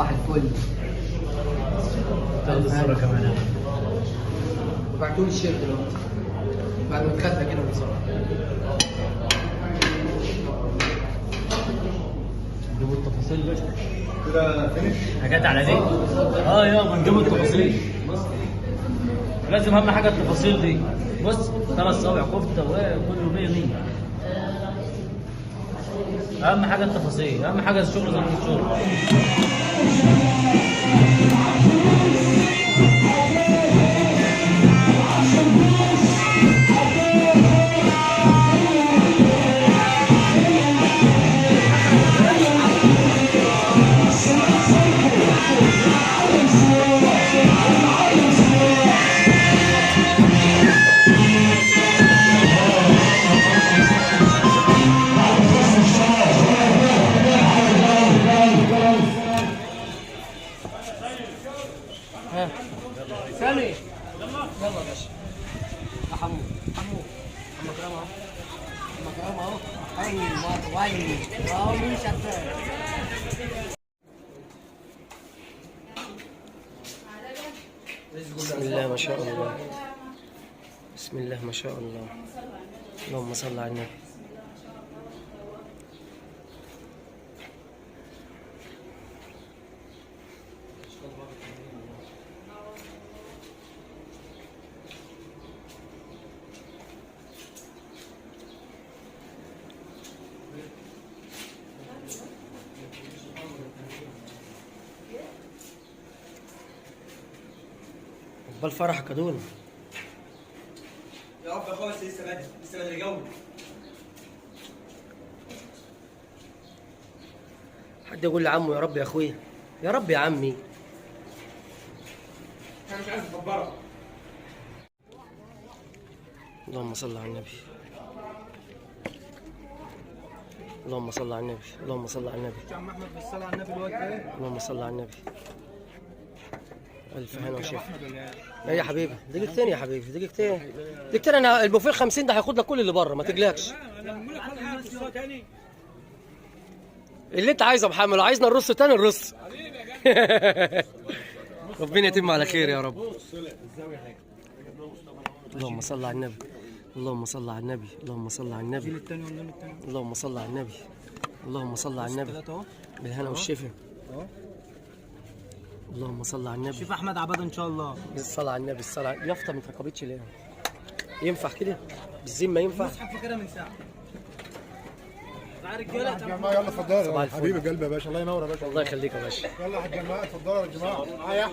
صباح الفل. تاخد الصورة كمان. وبعتوا لي الشير دلوقتي بعد ما اتخدنا كده بصراحه. نجيبوا التفاصيل بس كده فينش. حاجات على دي. يابا نجيبوا التفاصيل. لازم اهم حاجه التفاصيل دي. بص 3 صوابع كفته وكله 100 100. اهم حاجه التفاصيل، اهم حاجه الشغل زي ما الشغل. سامي يلا يا باشا. يا حمو حمو كرام اهو. كرام اهو. اهو مين شغال. بسم الله ما شاء الله. بسم الله ما شاء الله. اللهم صل على النبي. عقبال فرحك يا دول. يا رب يا اخويا لسه بدري جو. حد يقول لعمه يا رب يا اخويا. يا رب يا عمي. انا مش عايز اخبرك. اللهم صل على النبي. اللهم صل على النبي. اللهم صل على النبي. يا عم احمد بالصلاه على النبي الوقت ايه؟ اللهم صل على النبي. الف هنا وشفا. ايه يا حبيبي دقيقتين يا حبيبي دقيقتين انا البوفيه 50 ده هياخد لك كل اللي بره ما تقلقش. اللي انت عايزه يا محمد لو عايزنا نرص تاني نرص. ربنا يتم على خير يا رب. اللهم صل على النبي. اللهم صل على النبي. اللهم صل على النبي. اللهم صل على النبي. اللهم صل على النبي. بالهنا والشفا. اللهم صل على النبي. شوف احمد عباد ان شاء الله. بالصلاة على النبي. الصلاة يافطة ما اتركبتش ليه؟ ينفع كده؟ بالذمة ينفع؟ المصحف كده من ساعه. تعال رجاله جماعه يلا اتفضلوا صباح الفل. حبيبي قلبي يا باشا الله ينور يا باشا. الله يخليك يا باشا. يلا يا جماعه اتفضلوا يا جماعه معايا.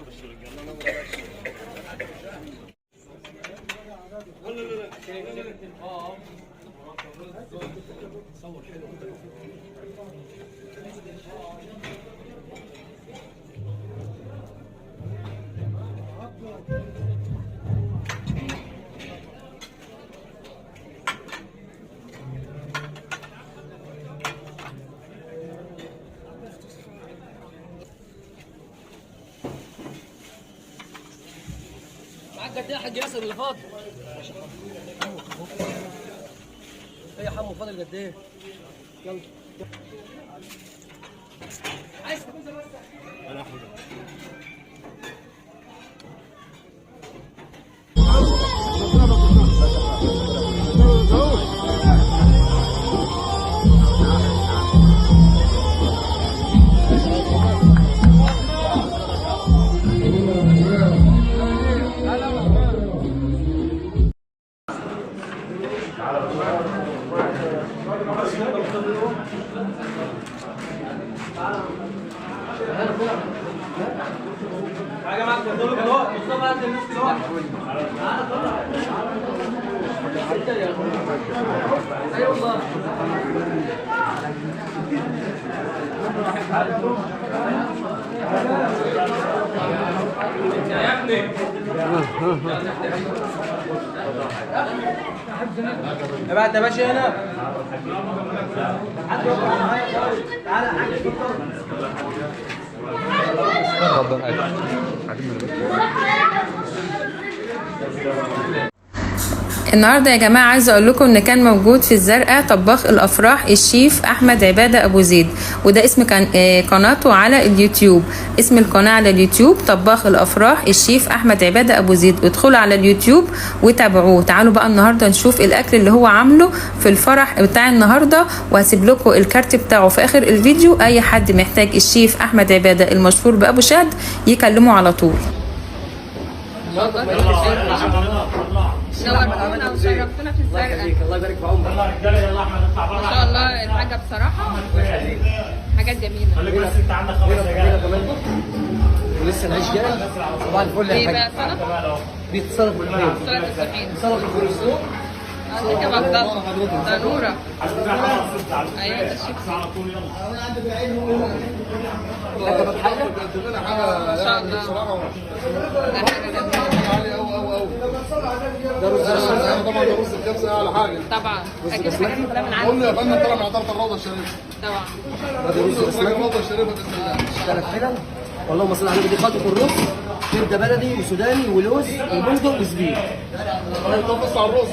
معاك قد ايه يا حاج ياسر اللي فاضل؟ ايه يا حمو فاضل قد ايه؟ يلا عايز يا جماعه اتفضلوا كده مصطفى هات الناس كده. اي والله يا ابني ابعت يا باشا هنا. حد يقف معايا طيب. تعالى يا حاج اتفضل. اتفضل. النهارده يا جماعه عايزه اقول لكم ان كان موجود في الزرقاء طباخ الافراح الشيف احمد عباده ابو زيد، وده اسم قناته على اليوتيوب. اسم القناه على اليوتيوب طباخ الافراح الشيف احمد عباده ابو زيد. ادخلوا على اليوتيوب وتابعوه. تعالوا بقى النهارده نشوف الاكل اللي هو عامله في الفرح بتاع النهارده، وهسيب لكم الكارت بتاعه في اخر الفيديو. اي حد محتاج الشيف احمد عباده المشهور بابو شاد يكلمه على طول. نورتونا وشرفتونا في الزرقاء. الله يبارك في عمرك. ما شاء الله الحاجه بصراحه حاجات جميله. بس انت عندك 5 دقايق ولسه العيش جاي. صباح الفل ايه يا بقى حاج. سلطه؟ دي اتصرف بالحين. سلطه الطحين. سلطه الكولسلو. عندك يا عبد الله ده نوره. ايوه ده الشيف. ما شاء الله ده حاجه جميله. ده رز بسمتي. طبعا ده رز الكبسه اعلى حاجه. طبعا اكيد حاجات كلها من قول له عندك. يا فندم طلع من عطاره الروضه الشريفه. طبعا ده رز رز بسمتي. الروضه الشريفه باذن الله. 3 حلل. اللهم صل على النبي. دي خلطه الرز، كبده بلدي وسوداني ولوز وبندق وزبيب. طب بص على الرز.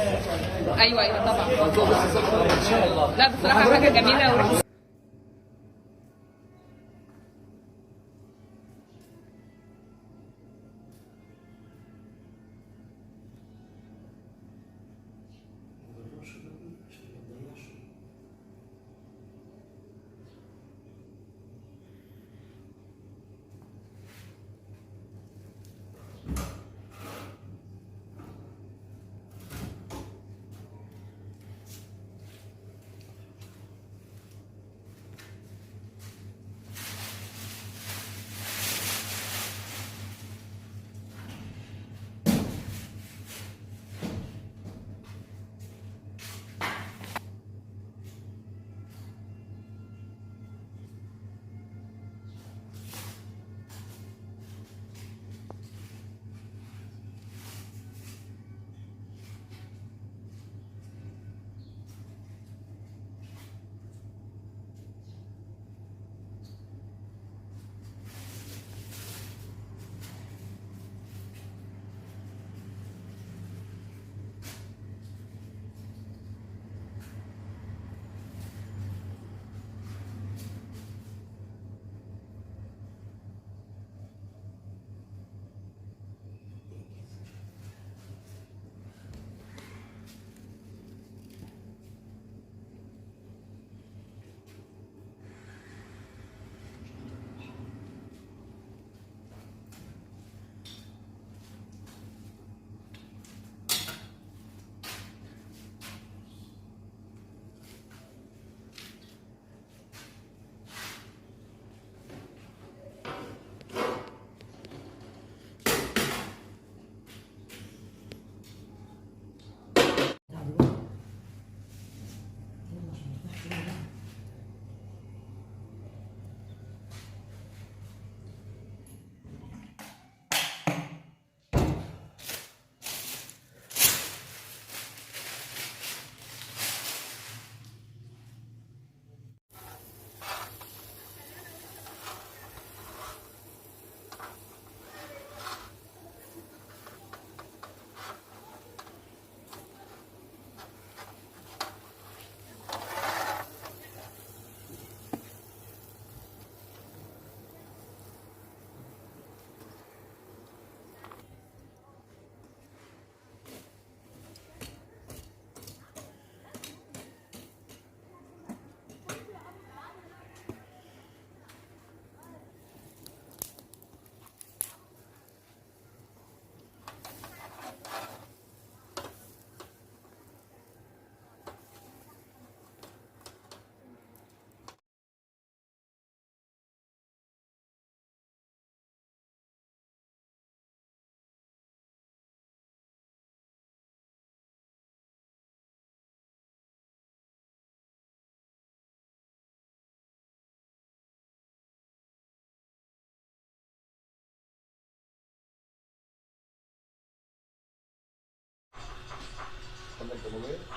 ايوه طبعا. طب بص ان شاء الله. لا بصراحه حاجه جميله.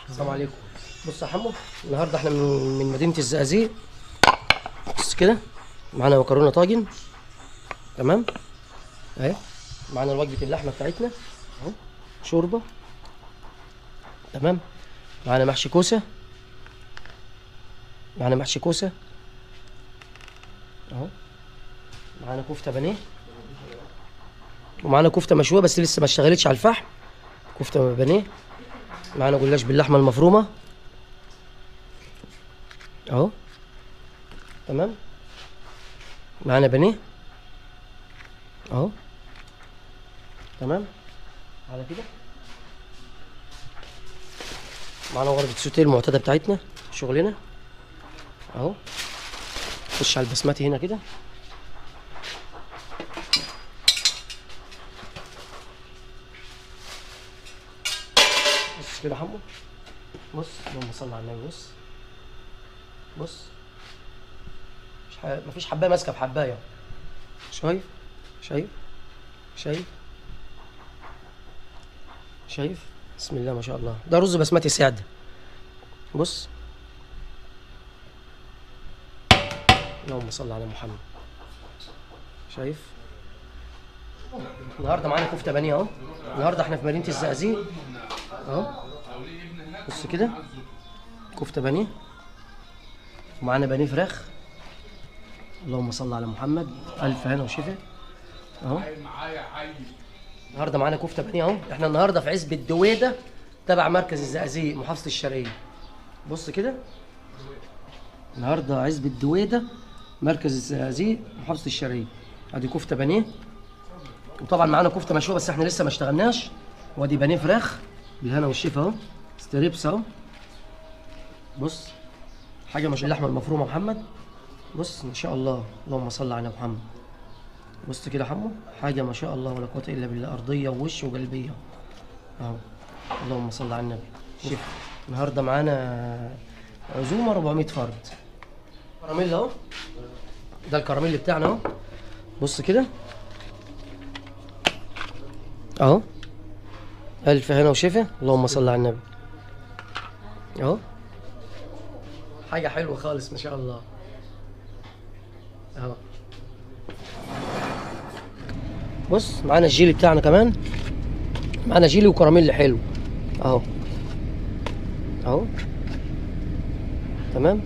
السلام عليكم. بص يا حمو، النهارده احنا من مدينه الزقازيق. بص كده، معانا مكرونه طاجن. تمام اهي. معانا وجبه اللحمه بتاعتنا اهو، شوربه تمام. معانا محشي كوسه، معانا محشي كوسه اهو. معانا كفته بانيه، ومعانا كفته مشويه بس لسه ما اشتغلتش على الفحم، كفته بانيه. معانا جلاش باللحمه المفرومه اهو. تمام. معانا بانيه اهو. تمام على كده. معانا وردة سوتيه المعتاده بتاعتنا شغلنا اهو. خش على البسمتي هنا كده. بص كده يا حمو، بص اللهم صل على النبي. بص بص مفيش حبايه ماسكه في حبايه. شايف شايف شايف شايف؟ بسم الله ما شاء الله. ده رز بسمتي ساده. بص اللهم صل على محمد. شايف؟ النهارده معانا كفته بانيه اهو. النهارده احنا في مدينه الزقازيق اهو. بص كده كفته بانيه، ومعانا بانيه فراخ. اللهم صل على محمد. الف هنا وشفا اهو. النهارده معانا كفته بانيه اهو. احنا النهارده في عزبه دويده تبع مركز الزقازيق محافظه الشرقيه. بص كده النهارده عزبه دويده مركز الزقازيق محافظه الشرقيه. ادي كفته بانيه، وطبعا معانا كفته مشويه بس احنا لسه ما اشتغلناش. وادي بانيه فراخ بالهنا والشفا اهو. ستريبس اهو. بص حاجه مش اللحمه المفرومه محمد. بص ما شاء الله اللهم صل على محمد. بص كده يا حمو، حاجه ما شاء الله ولا قوه الا بالله، ارضيه ووش وقلبيه اهو. اللهم صل على النبي. شوف النهارده معانا عزومه 400 فرد. كراميل اهو، ده الكراميل بتاعنا اهو. بص كده اهو. الف هنا وشفا. اللهم صل على النبي اهو. حاجه حلوه خالص ما شاء الله اهو. بص معانا الجيلي بتاعنا كمان، معانا جيلي وكراميل حلو اهو اهو. تمام.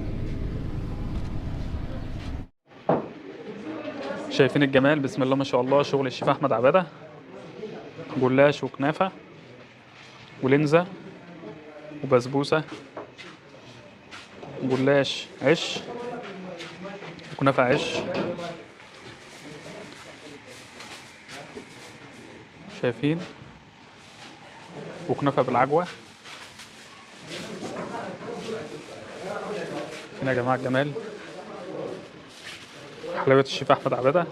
شايفين الجمال؟ بسم الله ما شاء الله. شغل الشيف احمد عباده. جلاش وكنافه ولنزه وبسبوسه، جلاش عش وكنافه عش. شايفين؟ وكنافه بالعجوه. هنا يا جماعه الجمال، حلاوه الشيف احمد عباده.